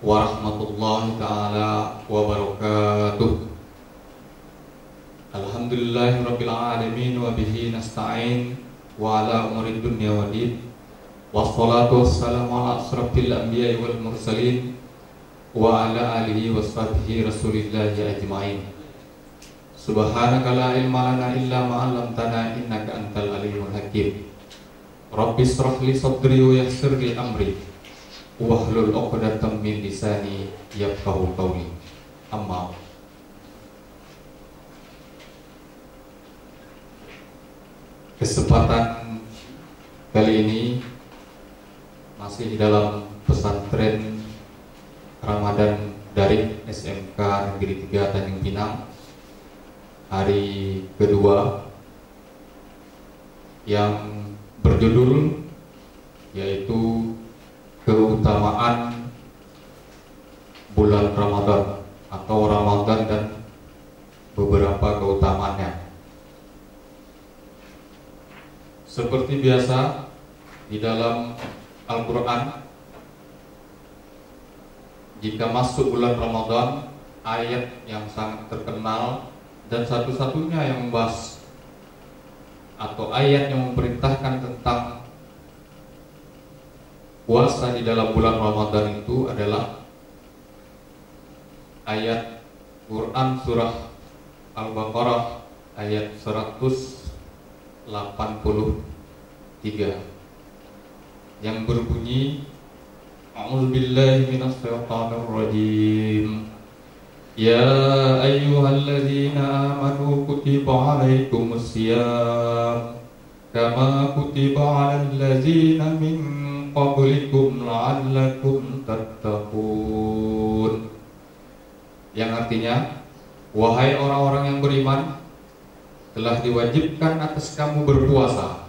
warahmatullahi taala wabarakatuh. Alhamdulillahirabbil alamin wa bihi nasta'in wa ala umuri dunya waddin. Wassalatu wassalamu ala asrafil anbiya'i wal mursalin wa ala alihi washabihi rasulillahi ajma'in. Subhanaka la ilma lana illa ma 'allamtana innaka antal alimul hakim. Rabbi shrah li sadri wa yassir li amri wahlul 'uqdatam min lisani yafqahu qawli. Amma kesempatan kali ini masih dalam pesantren Ramadan Daring SMK Negeri 3 Tanjung Pinang, hari kedua yang berjudul yaitu keutamaan bulan Ramadan atau Ramadan dan beberapa keutamaannya. Seperti biasa di dalam Al-Quran, jika masuk bulan Ramadan, ayat yang sangat terkenal dan satu-satunya yang membahas atau ayat yang memerintahkan tentang puasa di dalam bulan Ramadan itu adalah ayat Quran surah Al-Baqarah ayat 183 yang berbunyi, A'udzubillahi minasyaitonir rajim. Ya ayyuhalladzina amanu kutiba alaikumusiyam kama kutiba 'alal ladzina min qablikum la'allakum tattaqun. Yang artinya, wahai orang-orang yang beriman, telah diwajibkan atas kamu berpuasa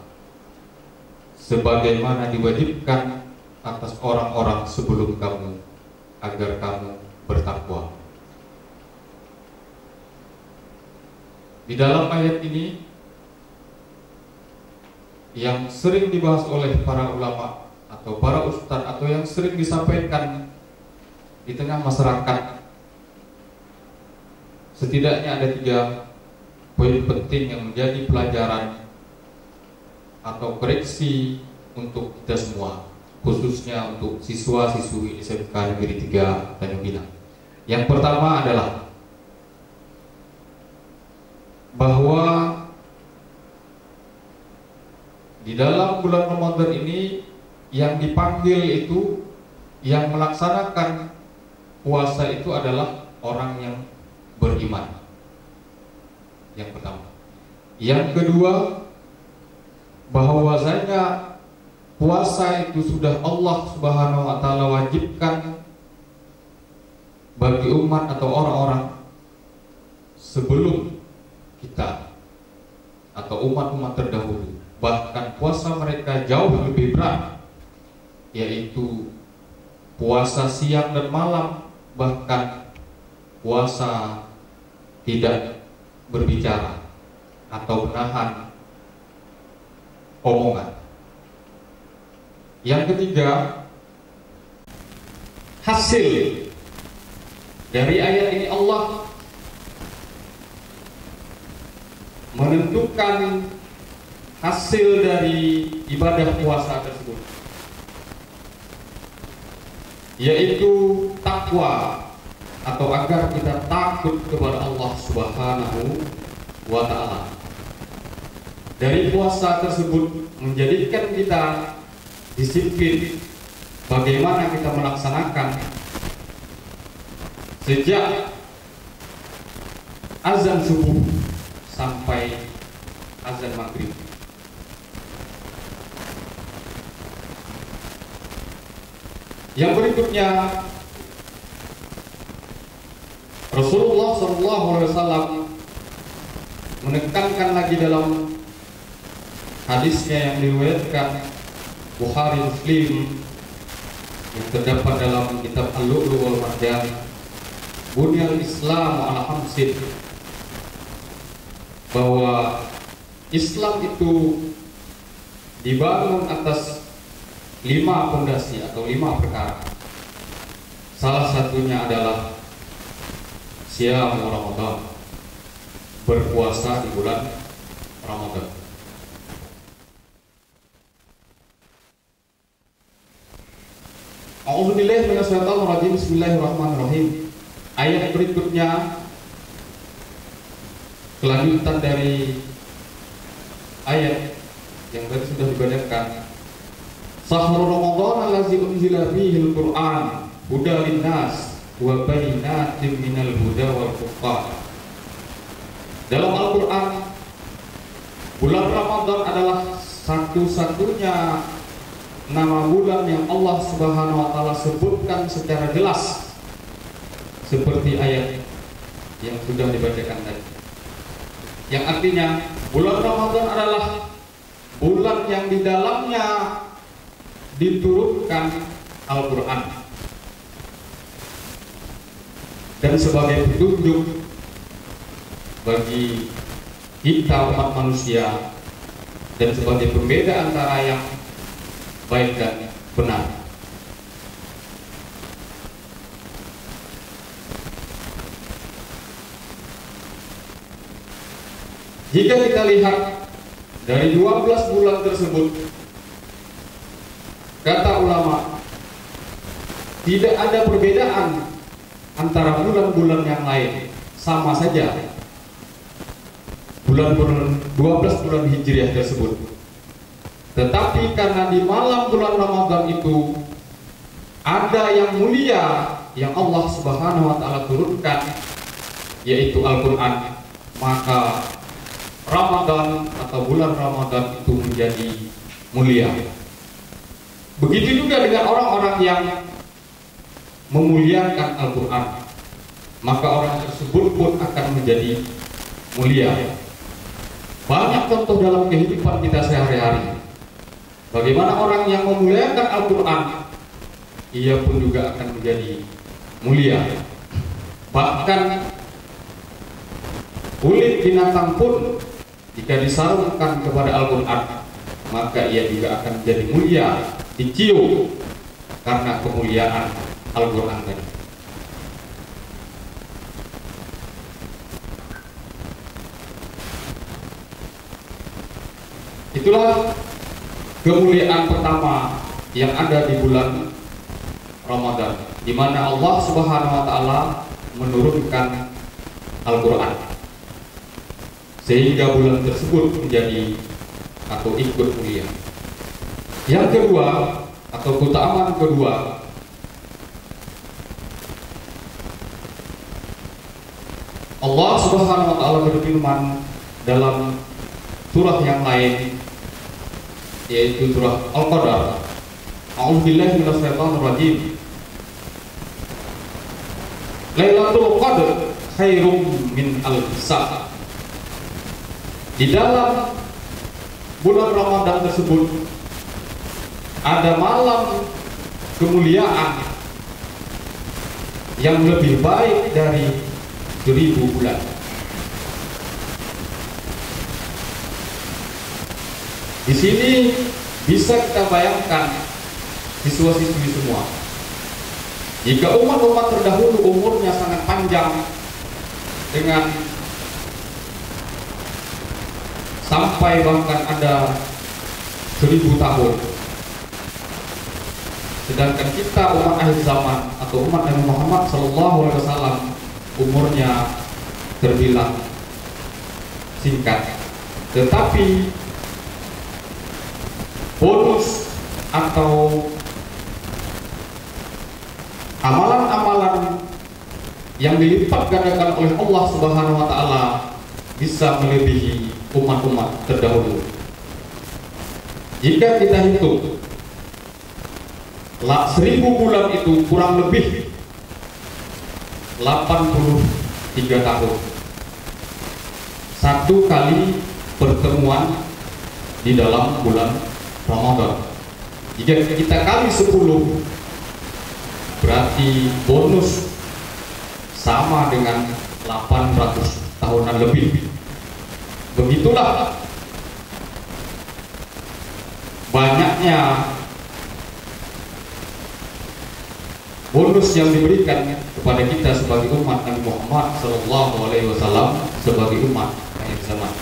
sebagaimana diwajibkan atas orang-orang sebelum kamu agar kamu bertakwa. Di dalam ayat ini yang sering dibahas oleh para ulama atau para ustadz atau yang sering disampaikan di tengah masyarakat, setidaknya ada 3 poin penting yang menjadi pelajaran atau koreksi untuk kita semua, khususnya untuk siswa-siswi SMK Negeri 3 Tanjung Pinang. Yang pertama adalah bahwa di dalam bulan Ramadan ini yang dipanggil itu, yang melaksanakan puasa itu adalah orang yang beriman. Yang pertama. Yang kedua, bahwasanya puasa itu sudah Allah Subhanahu wa taala wajibkan bagi umat atau orang-orang sebelum kita atau umat-umat terdahulu. Bahkan puasa mereka jauh lebih berat, yaitu puasa siang dan malam, bahkan puasa tidak berbicara atau menahan omongan. Yang ketiga, hasil dari ayat ini Allah menentukan hasil dari ibadah puasa tersebut, yaitu takwa atau agar kita takut kepada Allah Subhanahu wa ta'ala. Dari puasa tersebut menjadikan kita disiplin bagaimana kita melaksanakan sejak azan subuh sampai azan maghrib. Yang berikutnya, Rasulullah SAW menekankan lagi dalam hadisnya yang diriwayatkan Bukhari Muslim yang terdapat dalam kitab Al-Lu'lu' wal Marjan, Bunyal Islam ala khamsin, bahwa Islam itu dibangun atas 5 fondasi atau 5 perkara. Salah satunya adalah Siyam Ramadan, berpuasa di bulan Ramadan. A'udzubillahi minasyaitonir rajim. Bismillahirrahmanirrahim. Ayat berikutnya kelanjutan dari ayat yang tadi sudah dibacakan. Syahrul Ramadan allazi unzila fihil Qur'an hudan linnas wa bayyinatin minal huda wal furqan. Dalam Al-Qur'an, bulan Ramadan adalah satu-satunya nama bulan yang Allah Subhanahu wa taala sebutkan secara jelas seperti ayat yang sudah dibacakan tadi. Yang artinya bulan Ramadan adalah bulan yang di dalamnya diturunkan Al-Quran, dan sebagai petunjuk bagi kita umat manusia dan sebagai pembeda antara yang baik dan benar. Jika kita lihat dari 12 bulan tersebut, kata ulama, tidak ada perbedaan antara bulan-bulan yang lain, sama saja bulan-bulan 12 bulan Hijriah tersebut. Tetapi karena di malam bulan Ramadan itu ada yang mulia yang Allah Subhanahu wa taala turunkan, yaitu Al-Qur'an, maka Ramadan atau bulan Ramadan itu menjadi mulia. Begitu juga dengan orang-orang yang memuliakan Al-Quran, maka orang tersebut pun akan menjadi mulia. Banyak contoh dalam kehidupan kita sehari-hari, bagaimana orang yang memuliakan Al-Quran, ia pun juga akan menjadi mulia. Bahkan kulit binatang pun jika disarungkan kepada Al-Quran, maka ia juga akan menjadi mulia, dicium karena kemuliaan Al-Quran tadi. Itulah kemuliaan pertama yang ada di bulan Ramadan, di mana Allah Subhanahu wa taala menurunkan Al-Quran, sehingga bulan tersebut menjadi atau ikut mulia. Yang kedua atau keutamaan kedua, Allah Subhanahu wa taala berfirman dalam surah yang lain, yaitu surah Al-Qadar. A'udzubillahi minasyaitonir rajim. Lailatul Qadr khairum min alf-shahr. Di dalam bulan Ramadan tersebut ada malam kemuliaan yang lebih baik dari 1000 bulan. Di sini bisa kita bayangkan siswa-siswi semua, jika umat-umat terdahulu umurnya sangat panjang dengan sampai bahkan ada 1000 tahun, sedangkan kita umat akhir zaman atau umat Nabi Muhammad SAW umurnya terbilang singkat, tetapi bonus atau amalan-amalan yang dilipat gandakan oleh Allah Subhanahu wa taala bisa melebihi umat-umat terdahulu. Jika kita hitung 1000 bulan itu kurang lebih 83 tahun. Satu kali pertemuan di dalam bulan Ramadan. Jika kita kali 10, berarti bonus sama dengan 800 tahunan lebih. Begitulah banyaknya bonus yang diberikan kepada kita sebagai umat Nabi Muhammad SAW, sebagai umat akhir zaman.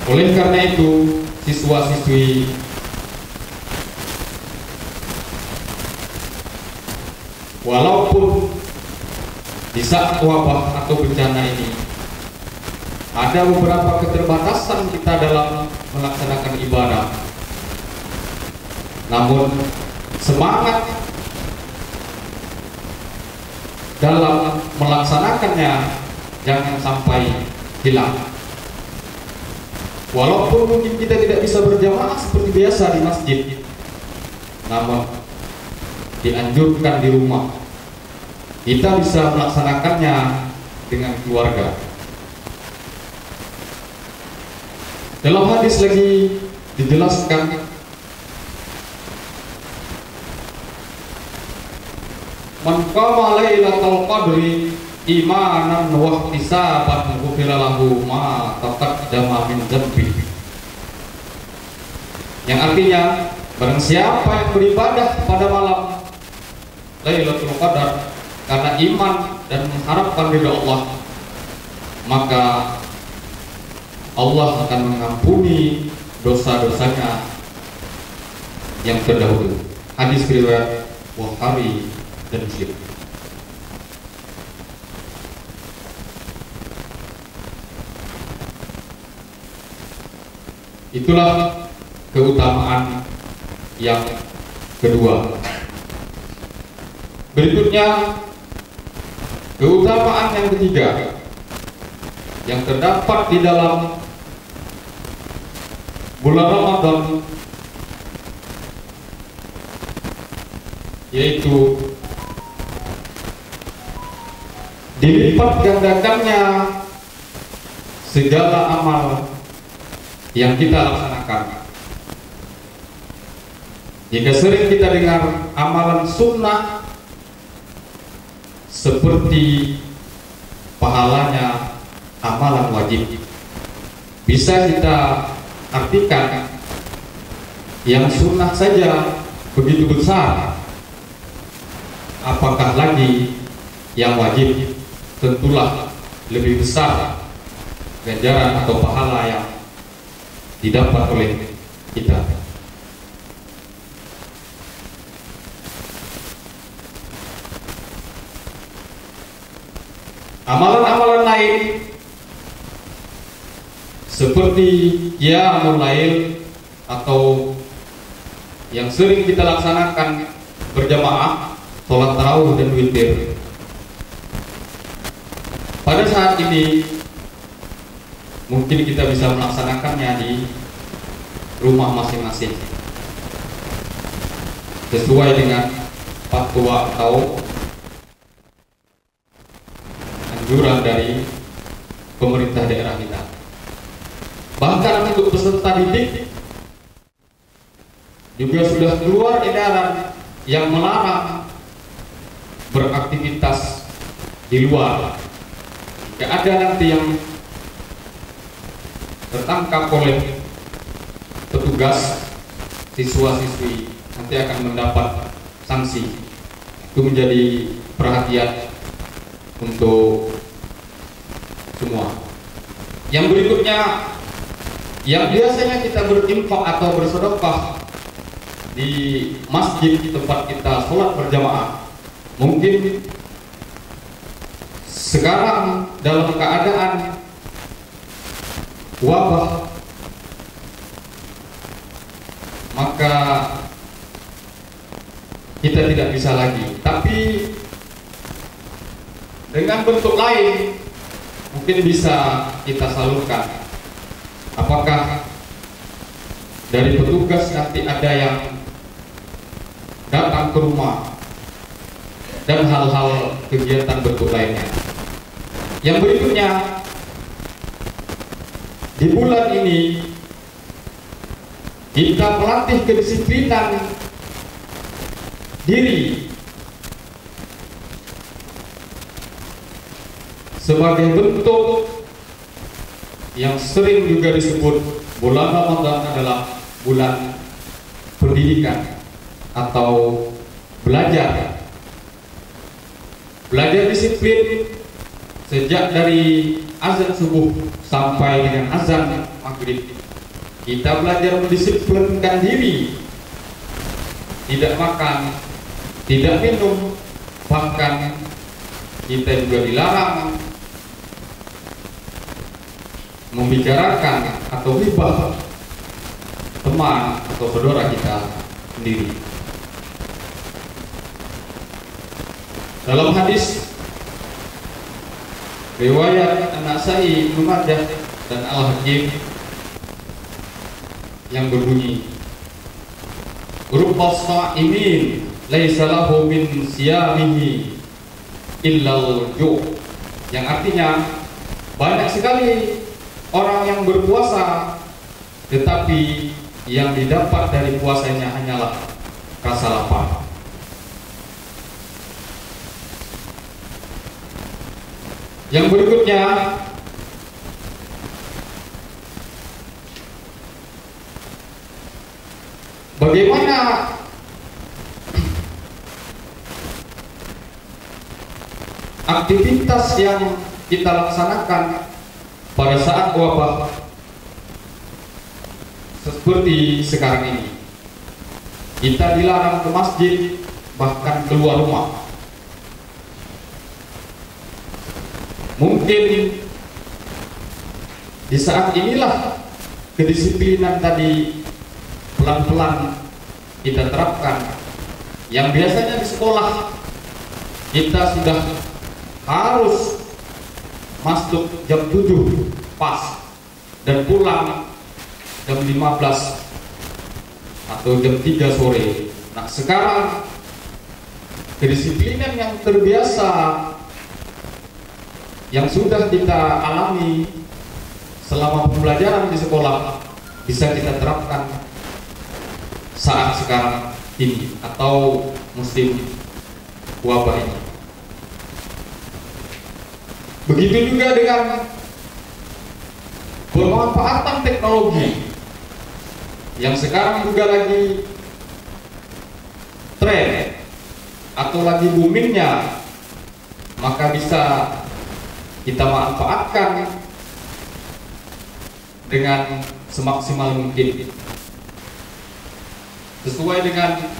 Oleh karena itu, siswa-siswi walaupun di saat wabah atau bencana ini ada beberapa keterbatasan kita dalam melaksanakan ibadah, namun semangat dalam melaksanakannya jangan sampai hilang. Walaupun mungkin kita tidak bisa berjamaah seperti biasa di masjid, namun dianjurkan di rumah kita bisa melaksanakannya dengan keluarga. Dalam hadis lagi dijelaskan, man qama lailatul qadri imanan wa ihtisaban ghufira lahu ma taqaddama min dzambi. Yang artinya, barang siapa yang beribadah pada malam Lailatul Qadar karena iman dan mengharapkan ridha Allah, maka Allah akan mengampuni dosa-dosanya yang terdahulu. Hadis riwayat Bukhari dan Muslim. Itulah keutamaan yang kedua. Berikutnya, keutamaan yang ketiga yang terdapat di dalam bulan Ramadan, yaitu dilipat gandakannya segala amal yang kita laksanakan. Jika sering kita dengar amalan sunnah seperti pahalanya amalan wajib, bisa kita artikan yang sunnah saja begitu besar, apakah lagi yang wajib? Tentulah lebih besar ganjaran atau pahala yang didapat oleh kita. Amalan-amalan lain seperti qiyamul lail atau yang sering kita laksanakan berjamaah, sholat tarawih dan witir, pada saat ini mungkin kita bisa melaksanakannya di rumah masing-masing sesuai dengan fatwa atau anjuran dari pemerintah daerah kita. Bahkan untuk peserta didik juga sudah keluar edaran yang melarang beraktivitas di luar. Jika ada nanti yang tertangkap oleh petugas, siswa-siswi nanti akan mendapat sanksi. Itu menjadi perhatian untuk semua. Yang berikutnya, yang biasanya kita berinfak atau bersedekah di masjid tempat kita sholat berjamaah, mungkin sekarang dalam keadaan wabah, maka kita tidak bisa lagi. Tapi dengan bentuk lain mungkin bisa kita salurkan. Apakah dari petugas nanti ada yang datang ke rumah dan hal-hal kegiatan bentuk lainnya. Yang berikutnya, di bulan ini kita melatih kedisiplinan diri sebagai bentuk yang sering juga disebut bulan Ramadan adalah bulan pendidikan atau belajar disiplin sejak dari azan subuh sampai dengan azan maghrib. Kita belajar mendisiplinkan diri, tidak makan, tidak minum, bahkan kita juga dilarang membicarakan atau ghibah teman atau saudara kita sendiri. Dalam hadis riwayat An-Nasa'i, Ibnu Majah dan Al-Hakim yang berbunyi, "Rubbas sha'imin laisa lahu min siyamihi illal ju'," yang artinya banyak sekali orang yang berpuasa tetapi yang didapat dari puasanya hanyalah rasa lapar. Yang berikutnya, bagaimana aktivitas yang kita laksanakan pada saat wabah seperti sekarang ini. Kita dilarang ke masjid, bahkan keluar rumah. Mungkin di saat inilah kedisiplinan tadi pelan-pelan kita terapkan. Yang biasanya di sekolah kita sudah harus masuk jam 7 pas dan pulang jam 15 atau jam 3 sore. Nah, sekarang kedisiplinan yang terbiasa yang sudah kita alami selama pembelajaran di sekolah bisa kita terapkan saat sekarang ini atau musim wabah ini. Begitu juga dengan pemanfaatan teknologi yang sekarang juga lagi tren atau lagi boomingnya, maka bisa kita manfaatkan dengan semaksimal mungkin sesuai dengan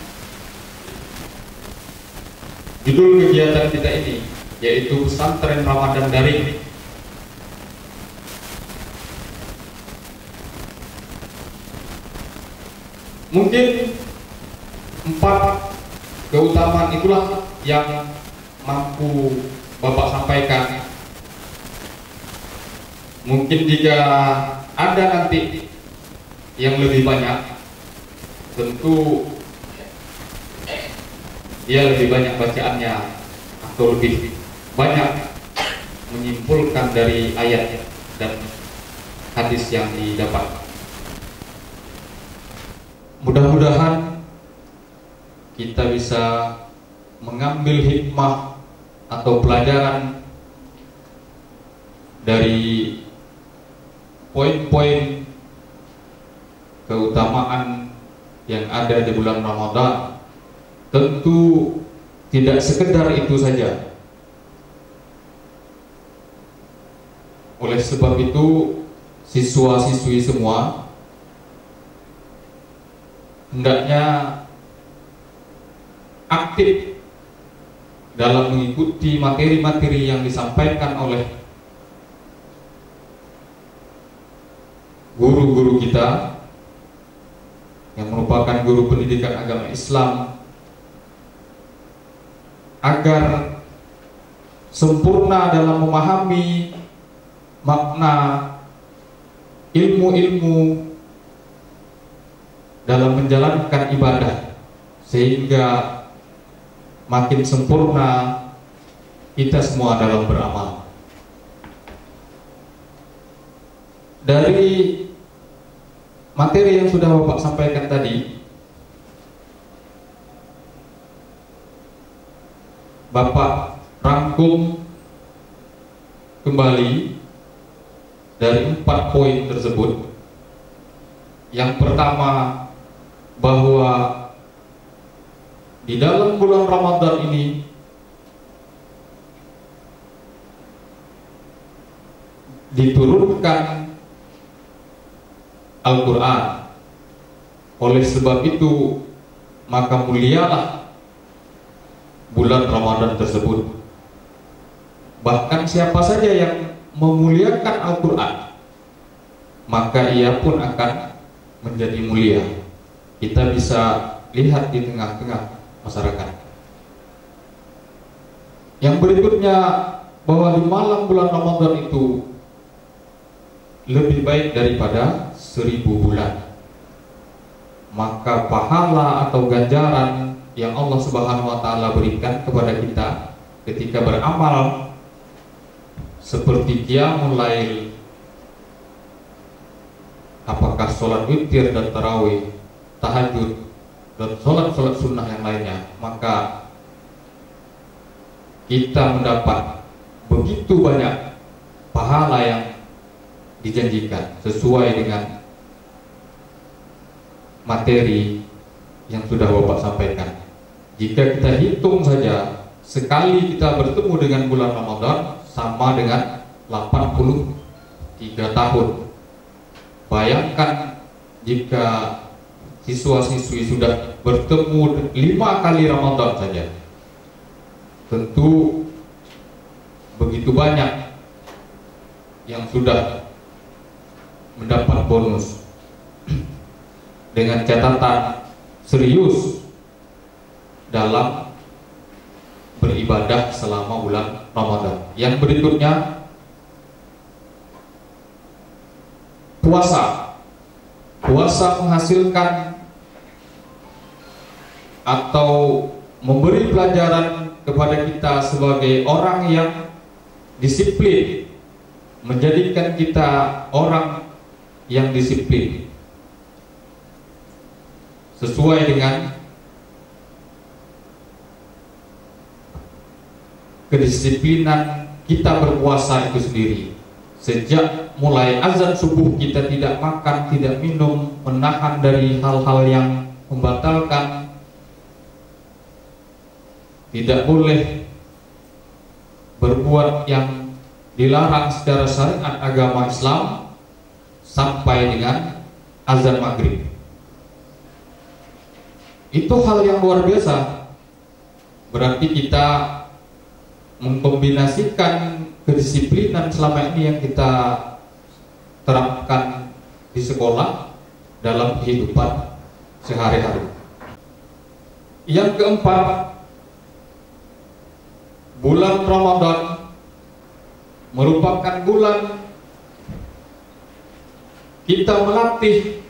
judul kegiatan kita ini, yaitu Pesantren Ramadan Daring. Mungkin 4 keutamaan itulah yang mampu Bapak sampaikan. Mungkin jika ada nanti yang lebih banyak, tentu dia lebih banyak bacaannya atau lebih banyak menyimpulkan dari ayat dan hadis yang didapat. Mudah-mudahan kita bisa mengambil hikmah atau pelajaran dari poin-poin keutamaan yang ada di bulan Ramadan. Tentu tidak sekedar itu saja. Oleh sebab itu, siswa-siswi semua hendaknya aktif dalam mengikuti materi-materi yang disampaikan oleh guru-guru kita yang merupakan guru pendidikan agama Islam, agar sempurna dalam memahami makna ilmu-ilmu dalam menjalankan ibadah, sehingga makin sempurna kita semua dalam beramal. Dari materi yang sudah Bapak sampaikan tadi, Bapak rangkum kembali dari 4 poin tersebut. Yang pertama, bahwa di dalam bulan Ramadan ini diturunkan Al-Quran. Oleh sebab itu maka mulialah bulan Ramadan tersebut. Bahkan siapa saja yang memuliakan Al-Quran, maka ia pun akan menjadi mulia. Kita bisa lihat di tengah-tengah masyarakat. Yang berikutnya, bahwa di malam bulan Ramadan itu lebih baik daripada 1000 bulan. Maka pahala atau ganjaran yang Allah Subhanahu wa Ta'ala berikan kepada kita ketika beramal seperti qiyamul lail, apakah sholat witir dan tarawih, tahajud, dan sholat-sholat sunnah yang lainnya, maka kita mendapat begitu banyak pahala yang dijanjikan sesuai dengan materi yang sudah Bapak sampaikan. Jika kita hitung saja, sekali kita bertemu dengan bulan Ramadan sama dengan 83 tahun. Bayangkan jika siswa-siswi sudah bertemu 5 kali Ramadan saja, tentu begitu banyak yang sudah mendapat bonus. Dengan catatan serius dalam beribadah selama bulan Ramadan. Yang berikutnya, puasa. Puasa menghasilkan atau memberi pelajaran kepada kita sebagai orang yang disiplin, menjadikan kita orang yang disiplin sesuai dengan kedisiplinan kita berpuasa itu sendiri. Sejak mulai azan subuh kita tidak makan, tidak minum, menahan dari hal-hal yang membatalkan, tidak boleh berbuat yang dilarang secara syariat agama Islam sampai dengan azan maghrib. Itu hal yang luar biasa. Berarti kita mengkombinasikan kedisiplinan selama ini yang kita terapkan di sekolah dalam kehidupan sehari-hari. Yang keempat, bulan Ramadan merupakan bulan kita melatih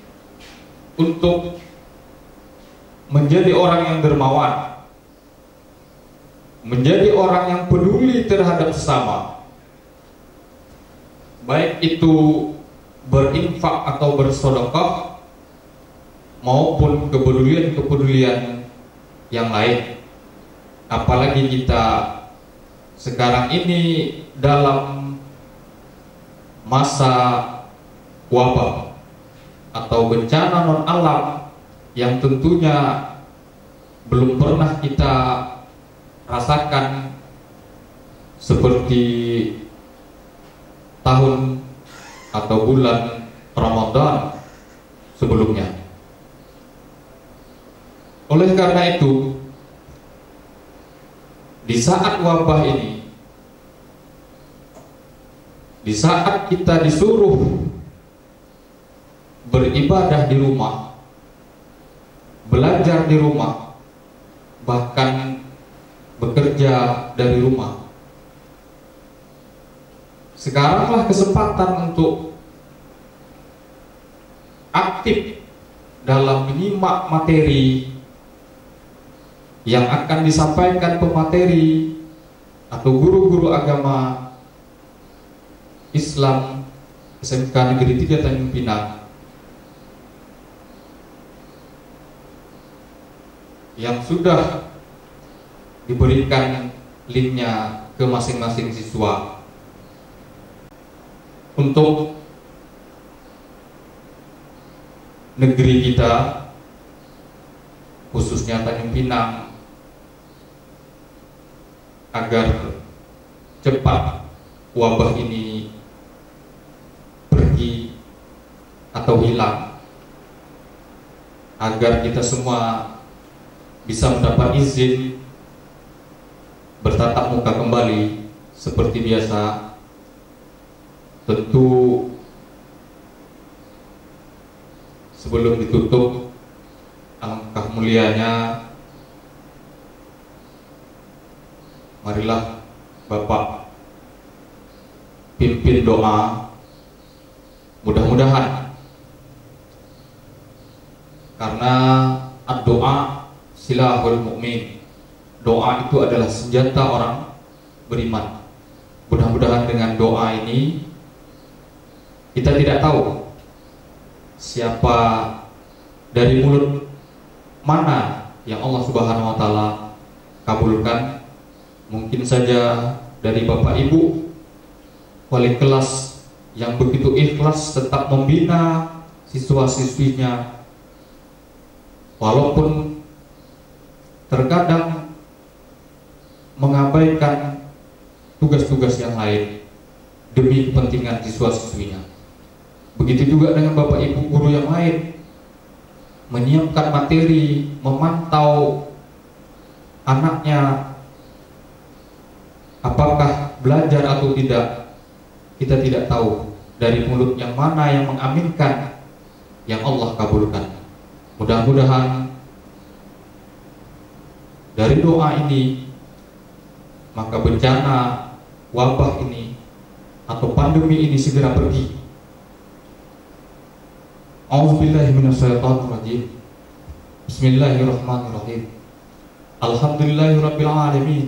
untuk menjadi orang yang dermawan, menjadi orang yang peduli terhadap sesama, baik itu berinfak atau bersedekah maupun kepedulian yang lain. Apalagi kita sekarang ini dalam masa wabah atau bencana non alam yang tentunya belum pernah kita rasakan seperti tahun atau bulan Ramadan sebelumnya. Oleh karena itu, di saat wabah ini, di saat kita disuruh beribadah di rumah, belajar di rumah, bahkan bekerja dari rumah, sekaranglah kesempatan untuk aktif dalam menyimak materi yang akan disampaikan pemateri atau guru-guru agama Islam SMK Negeri 3 Tanjung Pinang yang sudah diberikan linknya ke masing-masing siswa untuk negeri kita khususnya Tanjung Pinang, agar cepat wabah ini pergi atau hilang, agar kita semua bisa mendapat izin bertatap muka kembali seperti biasa. Tentu sebelum ditutup, alangkah mulianya marilah Bapak pimpin doa. Mudah-mudahan, karena doa silahul mukmin, doa itu adalah senjata orang beriman. Mudah-mudahan dengan doa ini, kita tidak tahu siapa dari mulut mana yang Allah Subhanahu wa Ta'ala kabulkan. Mungkin saja dari Bapak Ibu wali kelas yang begitu ikhlas tetap membina siswa-siswinya, walaupun terkadang mengabaikan tugas-tugas yang lain demi kepentingan siswa-siswinya. Begitu juga dengan Bapak Ibu guru yang lain, menyiapkan materi, memantau anaknya apakah belajar atau tidak. Kita tidak tahu dari mulut yang mana yang mengaminkan, yang Allah kabulkan. Mudah-mudahan dari doa ini, maka bencana wabah ini atau pandemi ini segera pergi. A'udzubillahi minasyaitonirrajim. Bismillahirrahmanirrahim. Alhamdulillahirabbil alamin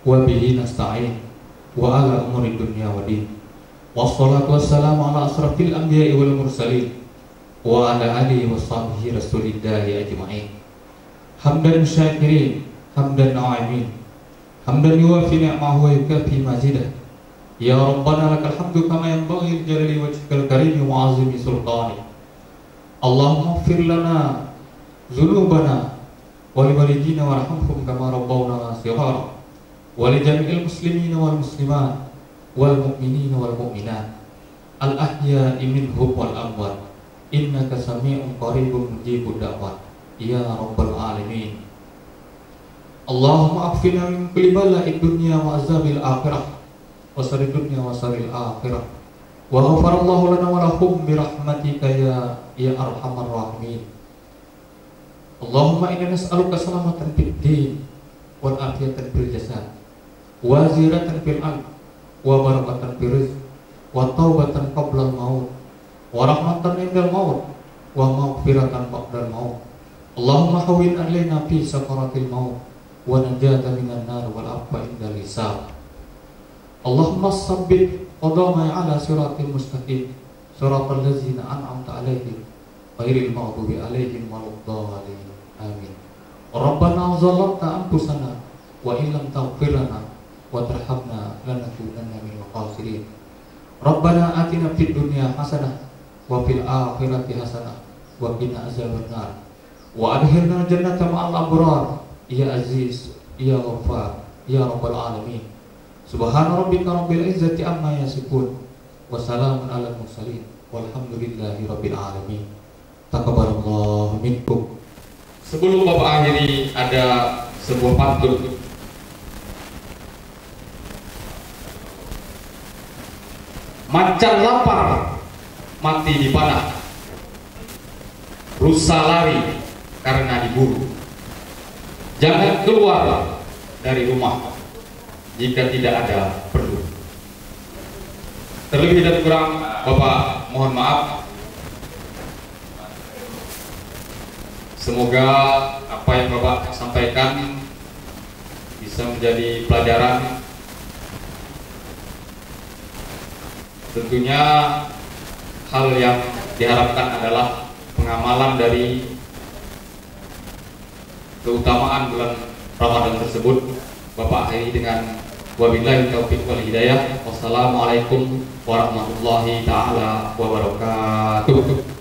wa bihi nasta'in wa ala umuri dunya waddin. Wassalatu wassalamu ala asrafil anbiya'i wal mursalin wa ala alihi washabihi rasulillahi ajma'in. Hamdan syakirin, hamdan na'imin, hamdan yuwafi ni'mahu wa yukafi mazidah. Ya Rabbana lakal hamdu kama yanbaghi li jalali wajhikal karim wa 'azimi sultani. Allahumma ighfir lana dzunubana wa li walidina warhamhum kama rabbawna shighara wa li jami'il muslimina wal muslimat wal mu'minina wal mu'minat al ahya'i minhum wal amwat innaka sami'un qaribun mujibud da'wat ya rabbal alamin. Allahumma akfina min kulli bala'id dunya wa azabil akhirah wa sarrid dunya wa sarril akhirah wa ghafarallahu lana wa lahum bi rahmatika ya arhamar rahimin. Allahumma inna nas'aluka salamatan fid din wal afiyatan fil jasad wa ziratan fil qalb wa barakatan fil rizq wa taubatan qabla al-maut wa rahmatan indal maut wa maghfiratan ba'dal maut. Allahumma hawwin alaina fi sakaratil maut wa najatan minan nar wal afwa indal hisab. Allahumma sabbit qadamai ala siratil mustaqim siratal ladzina an'amta alaihim ghairil maghdubi alaihim waladdallin. Amin. Rabbana zalamna anfusana wa illam taghfir lana wa tarhamna lanakunanna minal khasirin. Rabbana atina fid dunya hasanah wa fil akhirati hasanah wa qina azabannar wa adkhilna jannata ma'al abrar ya aziz ya ghaffar ya rabbal alamin. Subhana rabbika rabbil izzati amma yasifun wa salamun alal mursalin walhamdulillahi rabbil alamin. Taqabbalallahu minkum. Sebelum Bapak akhiri, ada sebuah pantun. Macan lapar mati di panah, rusa lari karena diburu. Jangan keluar dari rumah jika tidak ada perlu. Terlebih dan kurang Bapak mohon maaf. Semoga apa yang Bapak sampaikan bisa menjadi pelajaran. Tentunya hal yang diharapkan adalah pengamalan dari keutamaan bulan Ramadan tersebut. Bapak akhiri dengan wabillahi taufiq wal hidayah. Wassalamualaikum warahmatullahi taala wabarakatuh.